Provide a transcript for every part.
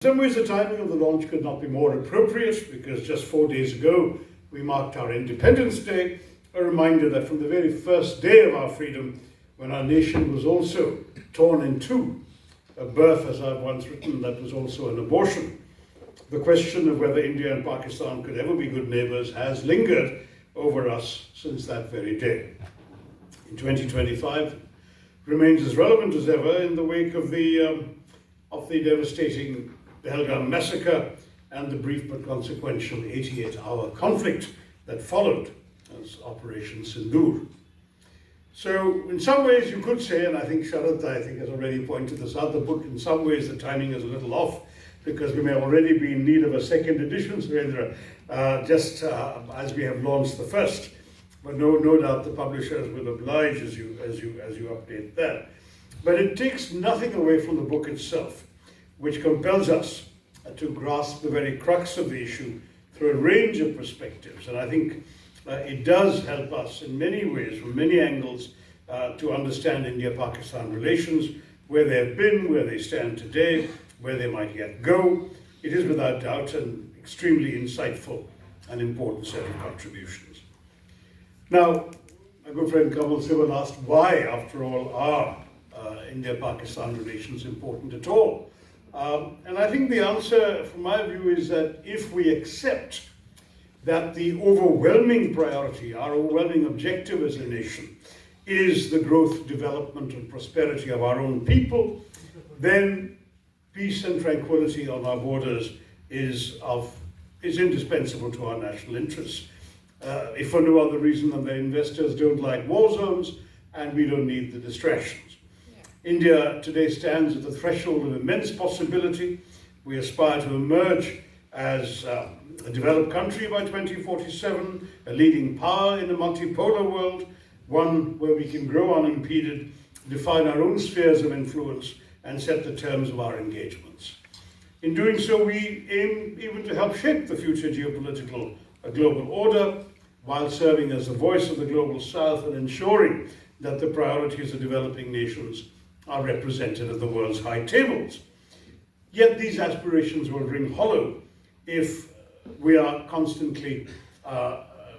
In some ways, the timing of the launch could not be more appropriate because just 4 days ago, we marked our Independence Day, a reminder that from the very first day of our freedom, when our nation was also torn in two, a birth, as I've once written, that was also an abortion. The question of whether India and Pakistan could ever be good neighbors has lingered over us since that very day. In 2025, remains as relevant as ever in the wake of the devastating Pahalgam massacre and the brief but consequential 88-hour conflict that followed as Operation Sindoor. So in some ways you could say, and I think Sharat has already pointed this out, the book in some ways the timing is a little off because we may already be in need of a second edition, Surendra, just as we have launched the first. But no doubt the publishers will oblige as you update that. But it takes nothing away from the book itself, which compels us to grasp the very crux of the issue through a range of perspectives. And I think it does help us in many ways, from many angles, to understand India-Pakistan relations, where they have been, where they stand today, where they might yet go. It is without doubt an extremely insightful and important set of contributions. Now, my good friend Kamal Sibal asked why, after all, are India-Pakistan relations important at all? And I think the answer, from my view, is that if we accept that the overwhelming priority, our overwhelming objective as a nation, is the growth, development, and prosperity of our own people, then peace and tranquility on our borders is indispensable to our national interests. If for no other reason than that investors don't like war zones and we don't need the distractions. India today stands at the threshold of immense possibility. We aspire to emerge as a developed country by 2047, a leading power in a multipolar world, one where we can grow unimpeded, define our own spheres of influence, and set the terms of our engagements. In doing so, we aim even to help shape the future geopolitical global order, while serving as the voice of the global south and ensuring that the priorities of developing nations are represented at the world's high tables. Yet these aspirations will ring hollow if we are constantly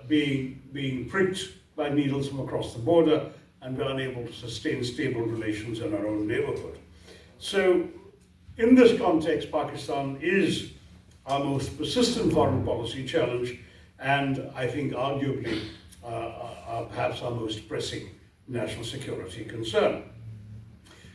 being pricked by needles from across the border and we're unable to sustain stable relations in our own neighborhood. So in this context, Pakistan is our most persistent foreign policy challenge, and I think arguably perhaps our most pressing national security concern.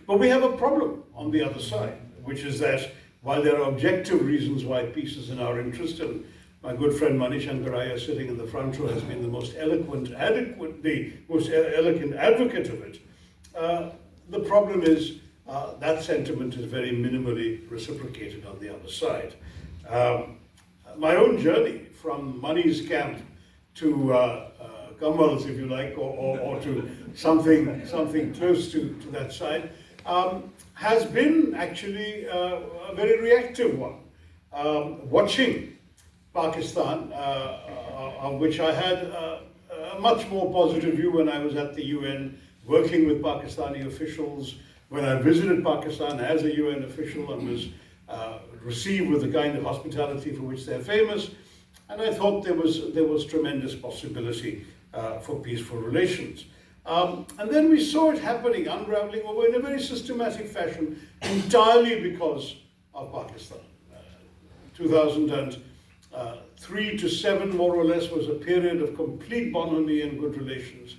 But we have a problem on the other side, which is that while there are objective reasons why peace is in our interest, and my good friend Manish Ankaraya sitting in the front row has been the most eloquent advocate of it, the problem is that sentiment is very minimally reciprocated on the other side. My own journey from Mani's camp to Kamal's, if you like, or to something close to that side, has been actually a very reactive one. Watching Pakistan, of which I had a much more positive view when I was at the UN, working with Pakistani officials, when I visited Pakistan as a UN official and was received with the kind of hospitality for which they're famous, and I thought there was tremendous possibility for peaceful relations. And then we saw it happening, unraveling over in a very systematic fashion, entirely because of Pakistan. 2003 to 7, more or less, was a period of complete bonhomie and good relations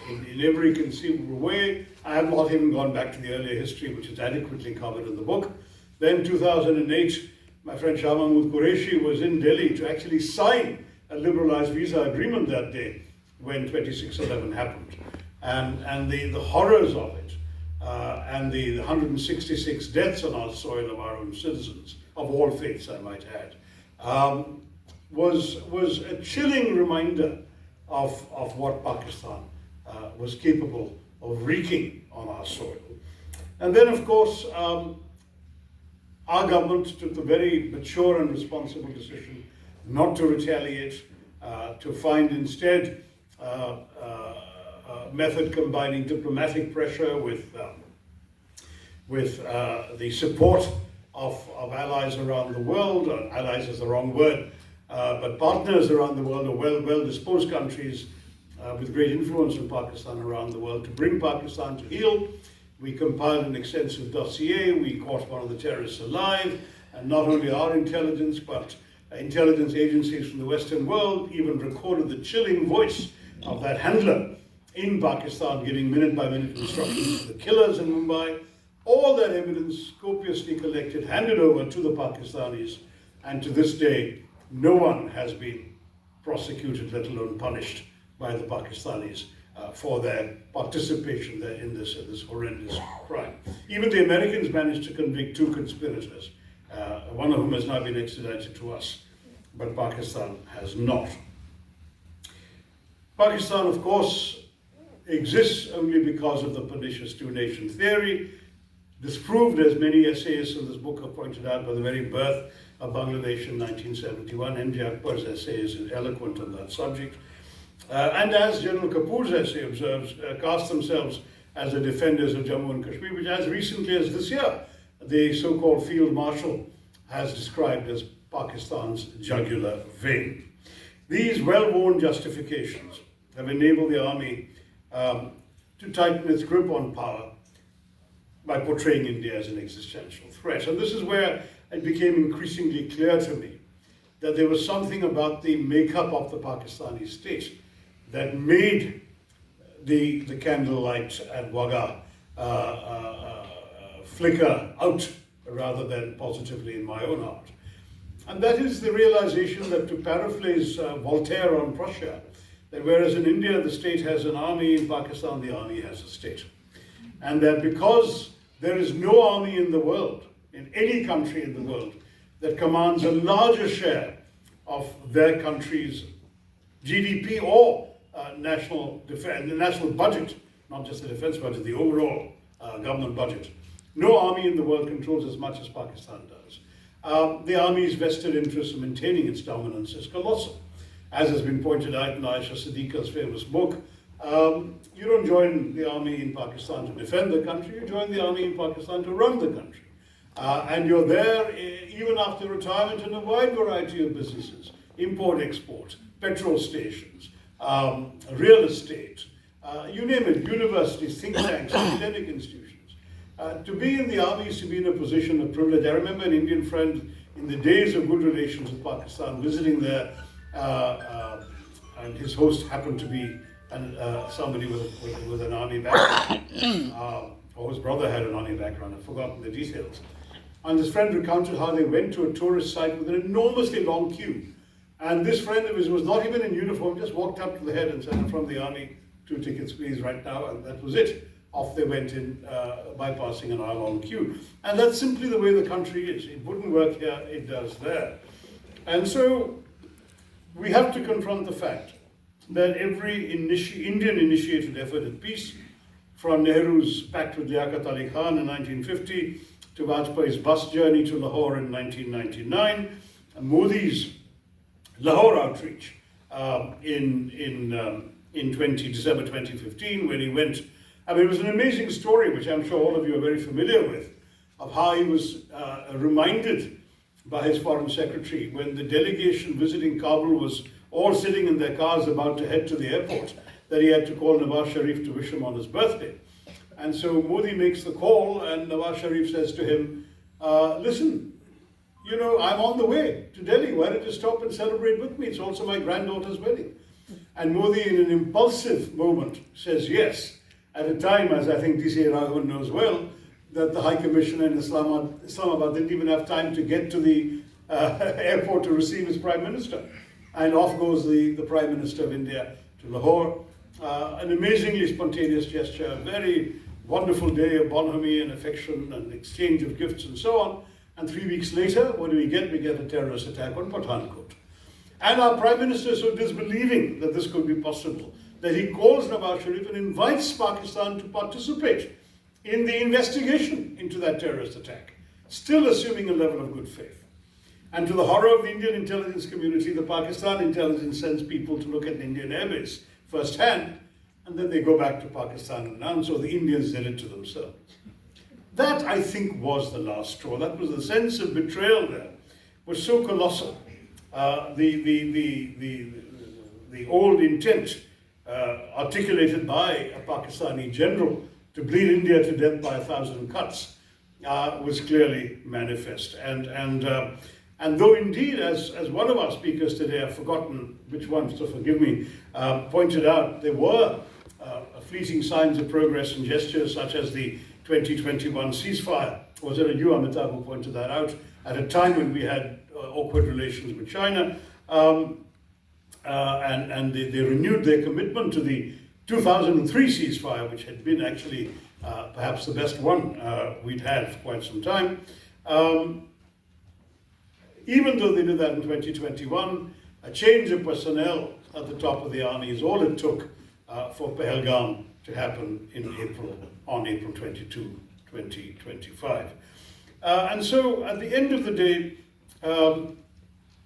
in every conceivable way. I have not even gone back to the earlier history, which is adequately covered in the book. Then 2008, my friend Shah Mahmood Qureshi was in Delhi to actually sign a liberalized visa agreement that day when 2611 happened. And the horrors of it, and the 166 deaths on our soil of our own citizens, of all faiths I might add, was a chilling reminder of what Pakistan was capable of wreaking on our soil. And then, of course, our government took the very mature and responsible decision not to retaliate, to find instead a method combining diplomatic pressure with the support of allies around the world. Allies is the wrong word, but partners around the world, or well-disposed countries with great influence in Pakistan around the world, to bring Pakistan to heel. We compiled an extensive dossier. We caught one of the terrorists alive, and not only our intelligence, but intelligence agencies from the Western world even recorded the chilling voice of that handler in Pakistan, giving minute-by-minute instructions to the killers in Mumbai. All that evidence, copiously collected, handed over to the Pakistanis, and to this day, no one has been prosecuted, let alone punished, by the Pakistanis for their participation there in this horrendous crime. Even the Americans managed to convict 2 conspirators, one of whom has now been extradited to us, but Pakistan has not. Pakistan, of course, exists only because of the pernicious two-nation theory, disproved, as many essayists in this book have pointed out, by the very birth of Bangladesh in 1971. M.J. Akbar's essay is eloquent on that subject. And as General Kapoor's essay observes, cast themselves as the defenders of Jammu and Kashmir, which as recently as this year, the so-called Field Marshal has described as Pakistan's jugular vein. These well-worn justifications have enabled the army to tighten its grip on power by portraying India as an existential threat. And this is where it became increasingly clear to me that there was something about the makeup of the Pakistani state that made the candlelight at Wagah flicker out rather than positively in my own heart. And that is the realization that, to paraphrase Voltaire on Prussia, that whereas in India the state has an army, in Pakistan the army has a state. And that because there is no army in the world, in any country in the world, that commands a larger share of their country's GDP or national defense, the national budget, not just the defense budget, the overall government budget. No army in the world controls as much as Pakistan does. The army's vested interest in maintaining its dominance is colossal. As has been pointed out in Aisha Siddiqa's famous book, you don't join the army in Pakistan to defend the country, you join the army in Pakistan to run the country. And you're there even after retirement in a wide variety of businesses: import, export, petrol stations, real estate, you name it, universities, think tanks, academic institutions. To be in the army is to be in a position of privilege. I remember an Indian friend in the days of good relations with Pakistan visiting there, and his host happened to be somebody with an army background, or his brother had an army background. I've forgotten the details. And this friend recounted how they went to a tourist site with an enormously long queue. And this friend of his was not even in uniform, just walked up to the head and said, "I'm from the army, 2 tickets please right now," and that was it. Off they went in, bypassing an hour-long queue. And that's simply the way the country is. It wouldn't work here, it does there. And so we have to confront the fact that every Indian-initiated effort at peace, from Nehru's pact with Liaquat Ali Khan in 1950, to Vajpayee's bus journey to Lahore in 1999, and Modi's Lahore outreach in December 2015, when he went. I mean, it was an amazing story, which I'm sure all of you are very familiar with, of how he was reminded by his foreign secretary when the delegation visiting Kabul was all sitting in their cars about to head to the airport, that he had to call Nawaz Sharif to wish him on his birthday. And so Modi makes the call, and Nawaz Sharif says to him, "Listen, you know, I'm on the way to Delhi. Why don't you stop and celebrate with me? It's also my granddaughter's wedding." And Modi, in an impulsive moment, says yes. At a time, as I think D.C. Raghavan knows well, that the High Commissioner in Islamabad didn't even have time to get to the airport to receive his Prime Minister. And off goes the Prime Minister of India to Lahore. An amazingly spontaneous gesture, a very wonderful day of bonhomie and affection and exchange of gifts and so on. And 3 weeks later, what do we get? We get a terrorist attack on Pathankot. And our Prime Minister is so disbelieving that this could be possible that he calls Nawaz Sharif and invites Pakistan to participate in the investigation into that terrorist attack, still assuming a level of good faith. And to the horror of the Indian intelligence community, the Pakistan intelligence sends people to look at the Indian airbase firsthand, and then they go back to Pakistan and announce, so the Indians did it to themselves. That, I think, was the last straw. That was the sense of betrayal there was so colossal. The old intent articulated by a Pakistani general to bleed India to death by 1,000 cuts was clearly manifest. And though indeed, as one of our speakers today, I've forgotten which one, so forgive me, pointed out, there were fleeting signs of progress and gestures such as the 2021 ceasefire. Was it you, Amitabh, who pointed that out at a time when we had awkward relations with China? And they renewed their commitment to the 2003 ceasefire, which had been actually perhaps the best one we'd had for quite some time. Even though they did that in 2021, a change of personnel at the top of the army is all it took for Pahalgam to happen on April 22, 2025. And so at the end of the day,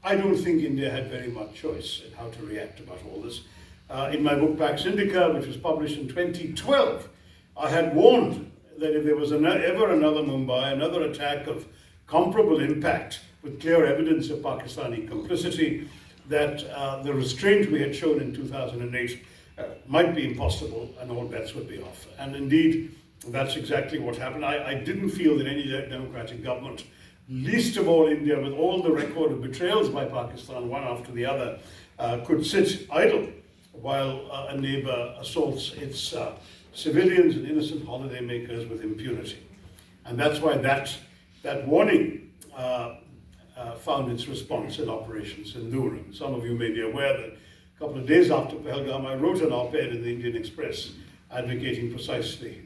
I don't think India had very much choice in how to react about all this. In my book Pax Indica, which was published in 2012, I had warned that if there was ever another Mumbai, another attack of comparable impact with clear evidence of Pakistani complicity, that the restraint we had shown in 2008 might be impossible and all bets would be off. And indeed, that's exactly what happened. I didn't feel that any democratic government, least of all India, with all the record of betrayals by Pakistan, one after the other, could sit idle while a neighbor assaults its civilians and innocent holidaymakers with impunity. And that's why that warning found its response in Operation Sindoor. And some of you may be aware that a couple of days after Pahalgam, I wrote an op-ed in the Indian Express advocating precisely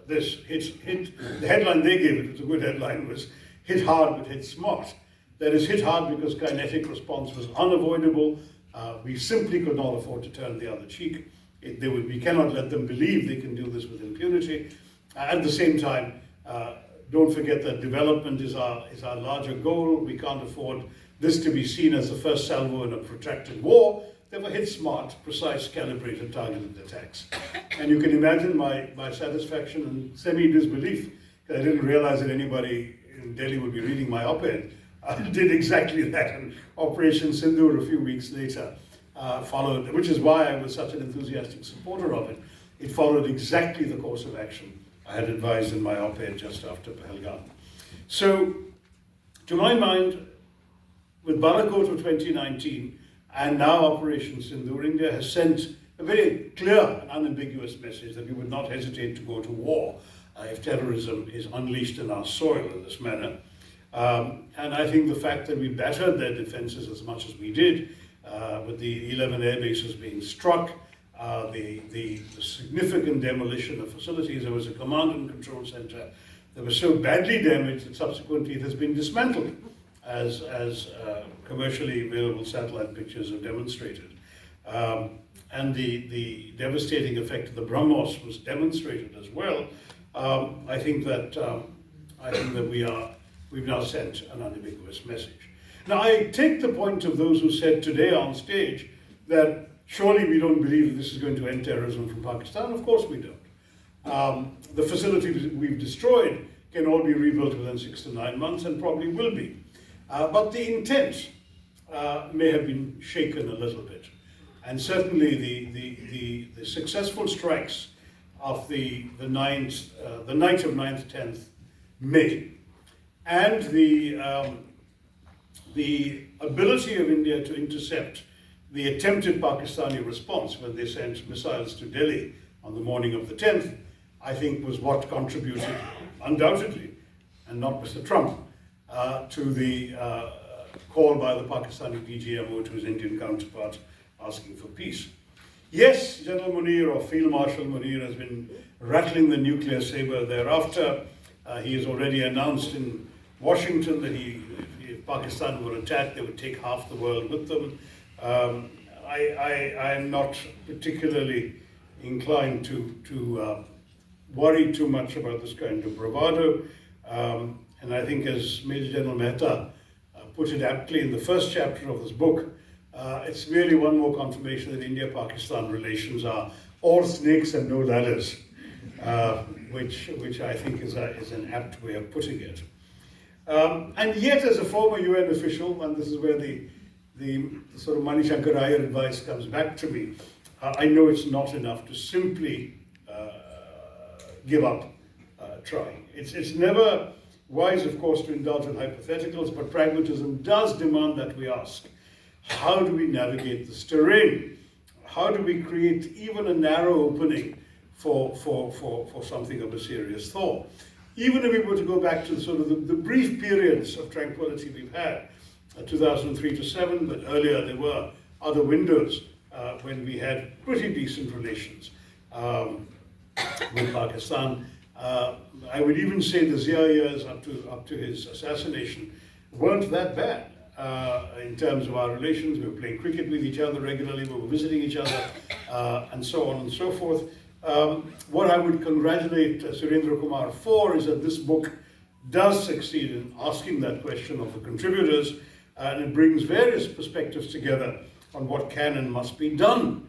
this. The headline they gave it was a good headline, was "Hit hard but hit smart." That is, hit hard because kinetic response was unavoidable. We simply could not afford to turn the other cheek. We cannot let them believe they can do this with impunity. At the same time, don't forget that development is our larger goal. We can't afford this to be seen as the first salvo in a protracted war. They were hit smart, precise, calibrated, targeted attacks. And you can imagine my satisfaction and semi-disbelief, because I didn't realize that anybody in Delhi would be reading my op-ed. I did exactly that, and Operation Sindoor a few weeks later followed, which is why I was such an enthusiastic supporter of it. It followed exactly the course of action I had advised in my op-ed just after Pahalgam. So, to my mind, with Balakot of 2019 and now Operation Sindoor, India has sent a very clear and unambiguous message that we would not hesitate to go to war if terrorism is unleashed in our soil in this manner. And I think the fact that we battered their defenses as much as we did, with the 11 air bases being struck, the significant demolition of facilities. There was a command and control center that was so badly damaged that subsequently it has been dismantled, as commercially available satellite pictures have demonstrated. And the devastating effect of the BrahMos was demonstrated as well. I think that we've now sent an unambiguous message. Now, I take the point of those who said today on stage that surely we don't believe that this is going to end terrorism from Pakistan. Of course we don't. The facilities we've destroyed can all be rebuilt within 6 to 9 months and probably will be. But the intent may have been shaken a little bit. And certainly the successful strikes of the night of 9th, 10th May, and the ability of India to intercept the attempted Pakistani response when they sent missiles to Delhi on the morning of the 10th, I think was what contributed, undoubtedly, and not Mr. Trump, to the call by the Pakistani DGMO to his Indian counterpart asking for peace. Yes, General Munir or Field Marshal Munir has been rattling the nuclear saber thereafter. He has already announced in Washington that if Pakistan were attacked, they would take half the world with them. I'm not particularly inclined to worry too much about this kind of bravado. And I think, as Major General Mehta put it aptly in the first chapter of this book, it's really one more confirmation that India-Pakistan relations are all snakes and no ladders. which I think is an apt way of putting it. And yet, as a former UN official, and this is where the sort of Manishankar Iyer advice comes back to me, I know it's not enough to simply give up trying. It's never wise, of course, to indulge in hypotheticals, but pragmatism does demand that we ask, how do we navigate this terrain? How do we create even a narrow opening for something of a serious thaw? Even if we were to go back to sort of the brief periods of tranquility we've had, 2003 to 7, but earlier there were other windows when we had pretty decent relations with Pakistan. I would even say the Zia years up to his assassination weren't that bad in terms of our relations. We were playing cricket with each other regularly, we were visiting each other, and so on and so forth. What I would congratulate Surendra Kumar for is that this book does succeed in asking that question of the contributors, and it brings various perspectives together on what can and must be done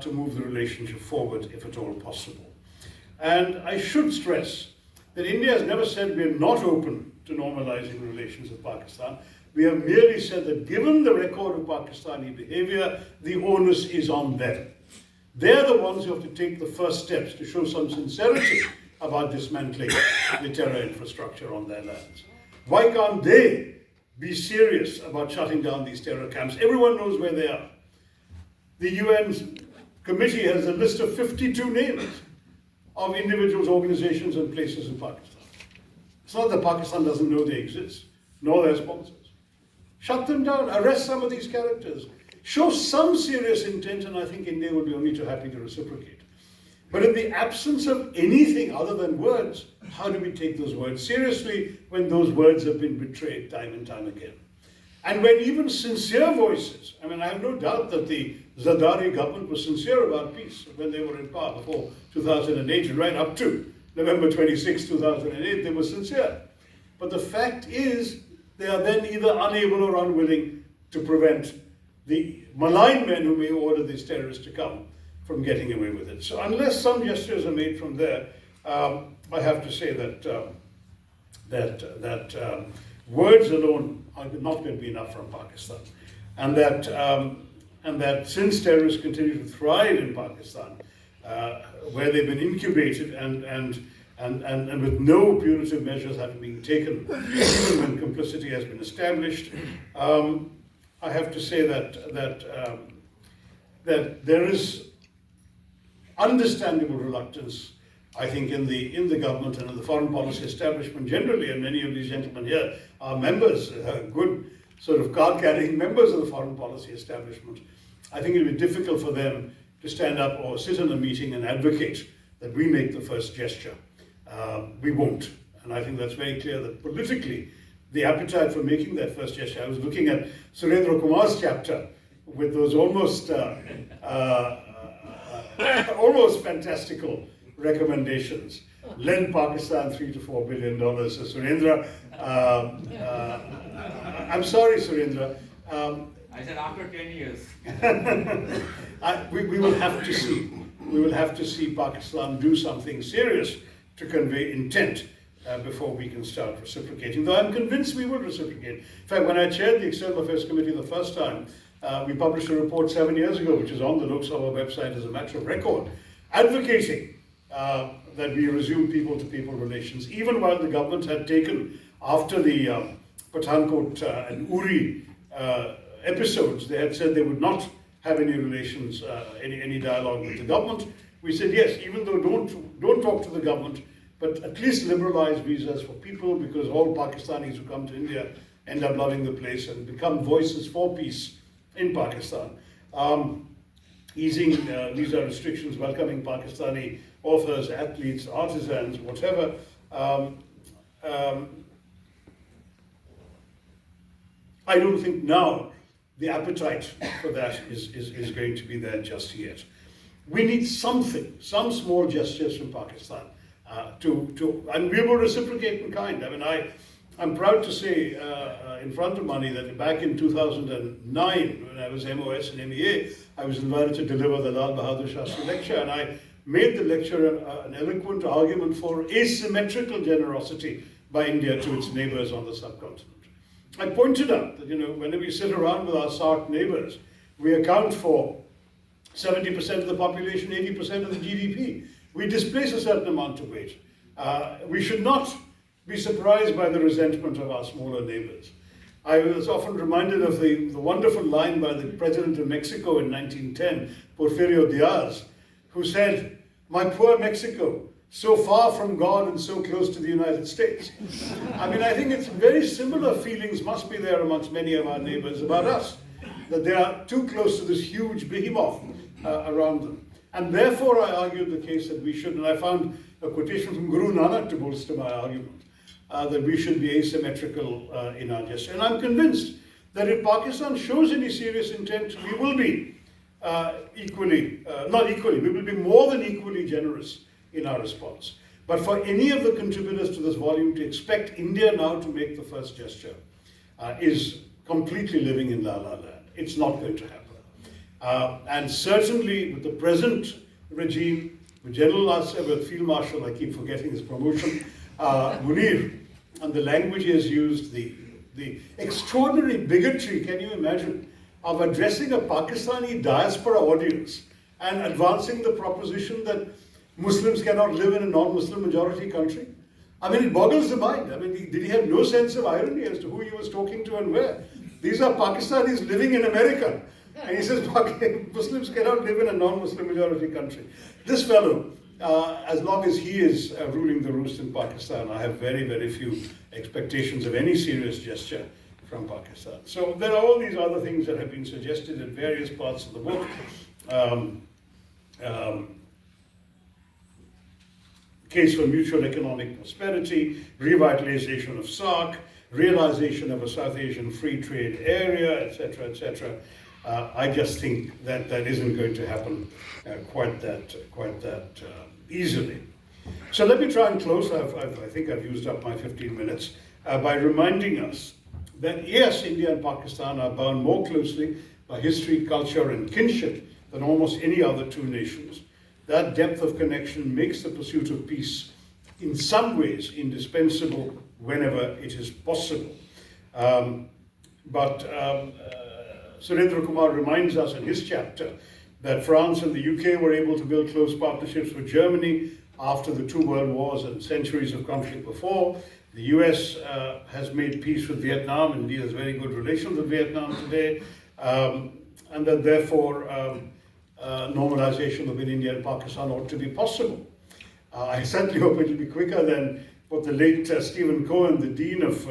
to move the relationship forward, if at all possible. And I should stress that India has never said we are not open to normalizing relations with Pakistan. We have merely said that given the record of Pakistani behavior, the onus is on them. They're the ones who have to take the first steps to show some sincerity about dismantling the terror infrastructure on their lands. Why can't they be serious about shutting down these terror camps? Everyone knows where they are. The UN committee has a list of 52 names of individuals, organizations, and places in Pakistan. It's not that Pakistan doesn't know they exist, nor their sponsors. Shut them down, arrest some of these characters, show some serious intent, and I think India will be only too happy to reciprocate. But in the absence of anything other than words, how do we take those words seriously when those words have been betrayed time and time again? And when even sincere voices, I mean, I have no doubt that the Zardari government was sincere about peace when they were in power before 2008, and right up to November 26, 2008, they were sincere. But the fact is, they are then either unable or unwilling to prevent the malign men who may order these terrorists to come from getting away with it. So unless some gestures are made from there, I have to say that words alone are not going to be enough from Pakistan, and that since terrorists continue to thrive in Pakistan, where they've been incubated and with no punitive measures having been taken, even when complicity has been established, I have to say that there is understandable reluctance, I think, in the government and in the foreign policy establishment generally, and many of these gentlemen here are members, good sort of card-carrying members of the foreign policy establishment. I think it would be difficult for them to stand up or sit in a meeting and advocate that we make the first gesture. We won't. And I think that's very clear that politically, the appetite for making that first gesture, I was looking at Surendra Kumar's chapter with those almost fantastical recommendations. Lend Pakistan $3 to $4 billion. So Surendra, I'm sorry, Surendra. I said after 10 years. We will have to see. We will have to see Pakistan do something serious to convey intent before we can start reciprocating. Though I'm convinced we will reciprocate. In fact, when I chaired the External Affairs Committee the first time, we published a report 7 years ago, which is on the Lok Sabha website as a matter of record, advocating that we resume people-to-people relations, even while the government had taken, after the Pathankot and Uri episodes, they had said they would not have any relations, any dialogue with the government. We said, yes, even though don't talk to the government, but at least liberalize visas for people, because all Pakistanis who come to India end up loving the place and become voices for peace in Pakistan. Easing visa restrictions, welcoming Pakistani authors, athletes, artisans, whatever. I don't think now the appetite for that is going to be there just yet. We need something, some small gestures from Pakistan and we will reciprocate in kind. I mean, I'm proud to say in front of Mani that back in 2009, when I was MOS and MEA, I was invited to deliver the Lal Bahadur Shastri lecture, and made the lecture an eloquent argument for asymmetrical generosity by India to its neighbors on the subcontinent. I pointed out that, whenever we sit around with our SAARC neighbors, we account for 70% of the population, 80% of the GDP. We displace a certain amount of weight. We should not be surprised by the resentment of our smaller neighbors. I was often reminded of the wonderful line by the president of Mexico in 1910, Porfirio Diaz, who said, "My poor Mexico, so far from God and so close to the United States." I think it's very similar feelings must be there amongst many of our neighbors about us, that they are too close to this huge behemoth around them. And therefore I argued the case that we should, and I found a quotation from Guru Nanak to bolster my argument, that we should be asymmetrical in our gesture. And I'm convinced that if Pakistan shows any serious intent, we will be we will be more than equally generous in our response. But for any of the contributors to this volume to expect India now to make the first gesture is completely living in La La Land. It's not going to happen. And certainly with the present regime, with with Field Marshal, I keep forgetting his promotion, Munir, and the language he has used, the extraordinary bigotry, can you imagine, of addressing a Pakistani diaspora audience and advancing the proposition that Muslims cannot live in a non-Muslim majority country? It boggles the mind. Did he have no sense of irony as to who he was talking to and where? These are Pakistanis living in America. And he says Muslims cannot live in a non-Muslim majority country. This fellow, as long as he is ruling the roost in Pakistan, I have very, very few expectations of any serious gesture from Pakistan. So there are all these other things that have been suggested in various parts of the book. Case for mutual economic prosperity, revitalization of SAARC, realization of a South Asian free trade area, etc., etc. I just think that that isn't going to happen quite that easily. So let me try and close. I think I've used up my 15 minutes by reminding us that yes, India and Pakistan are bound more closely by history, culture, and kinship than almost any other two nations. That depth of connection makes the pursuit of peace in some ways indispensable whenever it is possible. But Surendra Kumar reminds us in his chapter that France and the UK were able to build close partnerships with Germany after the two world wars and centuries of conflict before. The US has made peace with Vietnam, and indeed has very good relations with Vietnam today, and that therefore normalization between India and Pakistan ought to be possible. I certainly hope it will be quicker than what the late Stephen Cohen, the Dean of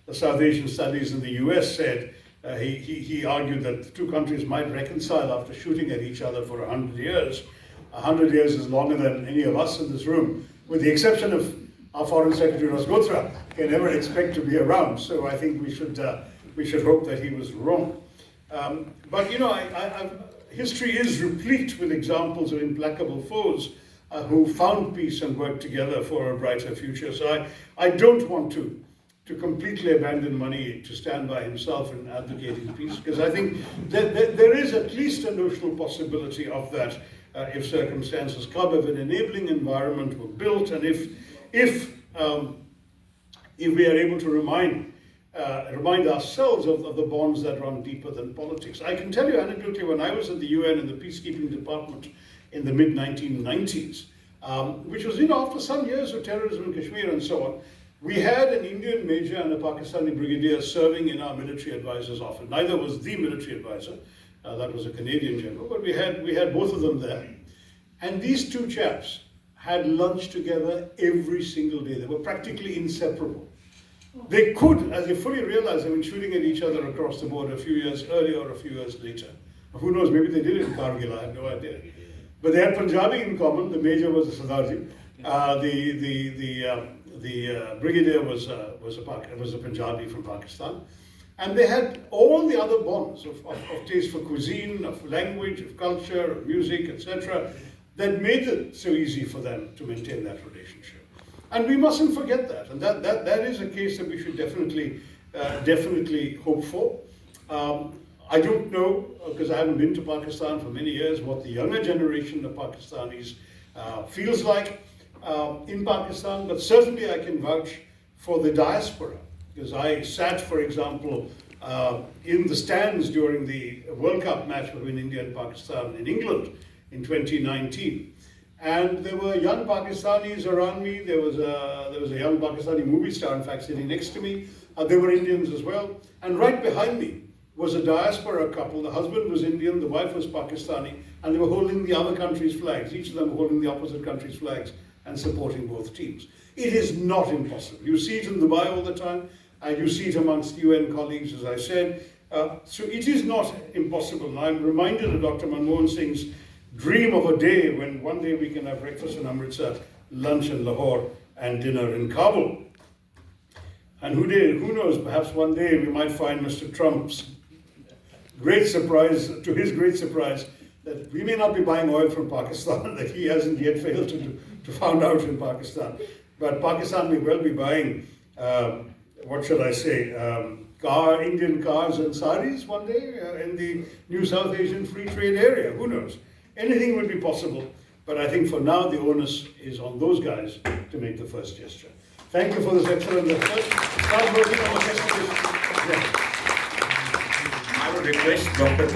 the South Asian Studies in the US, said. He argued that the two countries might reconcile after shooting at each other for 100 years. 100 years is longer than any of us in this room, with the exception of our Foreign Secretary Rasgotra, can ever expect to be around. So I think we should hope that he was wrong. But history is replete with examples of implacable foes who found peace and worked together for a brighter future. So I don't want to completely abandon Mani to stand by himself in advocating peace, because I think that there is at least a notional possibility of that if circumstances come, if an enabling environment were built, and if we are able to remind ourselves of the bonds that run deeper than politics. I can tell you anecdotally, when I was at the UN in the peacekeeping department in the mid-1990s, which was after some years of terrorism in Kashmir and so on, we had an Indian major and a Pakistani brigadier serving in our military advisor's office. Neither was the military advisor, that was a Canadian general, but we had both of them there. And these two chaps had lunch together every single day. They were practically inseparable. They could, as they fully realized, shooting at each other across the border a few years earlier or a few years later. Who knows, maybe they did it in Kargil, I have no idea. But they had Punjabi in common. The major was a Sardarji. The brigadier was a Punjabi from Pakistan. And they had all the other bonds of taste for cuisine, of language, of culture, of music, etc., that made it so easy for them to maintain that relationship. And we mustn't forget that. And that is a case that we should definitely hope for. I don't know, because I haven't been to Pakistan for many years, what the younger generation of Pakistanis feels like in Pakistan, but certainly I can vouch for the diaspora, because I sat, for example, in the stands during the World Cup match between India and Pakistan in England in 2019. And there were young Pakistanis around me. There was a young Pakistani movie star, in fact, sitting next to me. There were Indians as well. And right behind me was a diaspora couple. The husband was Indian, the wife was Pakistani, and they were holding the other country's flags. Each of them were holding the opposite country's flags and supporting both teams. It is not impossible. You see it in Dubai all the time, and you see it amongst UN colleagues, as I said. So it is not impossible. And I'm reminded of Dr. Manmohan Singh's dream of a day when one day we can have breakfast in Amritsar, lunch in Lahore, and dinner in Kabul. And who knows, perhaps one day we might find Mr. Trump's great surprise, to his great surprise, that we may not be buying oil from Pakistan, that he hasn't yet failed to find out in Pakistan. But Pakistan may well be buying, what should I say, Indian cars and saris one day in the new South Asian free trade area. Who knows? Anything will be possible, but I think for now the onus is on those guys to make the first gesture. Thank you for this excellent effort. Start working on the next. I would request Dr.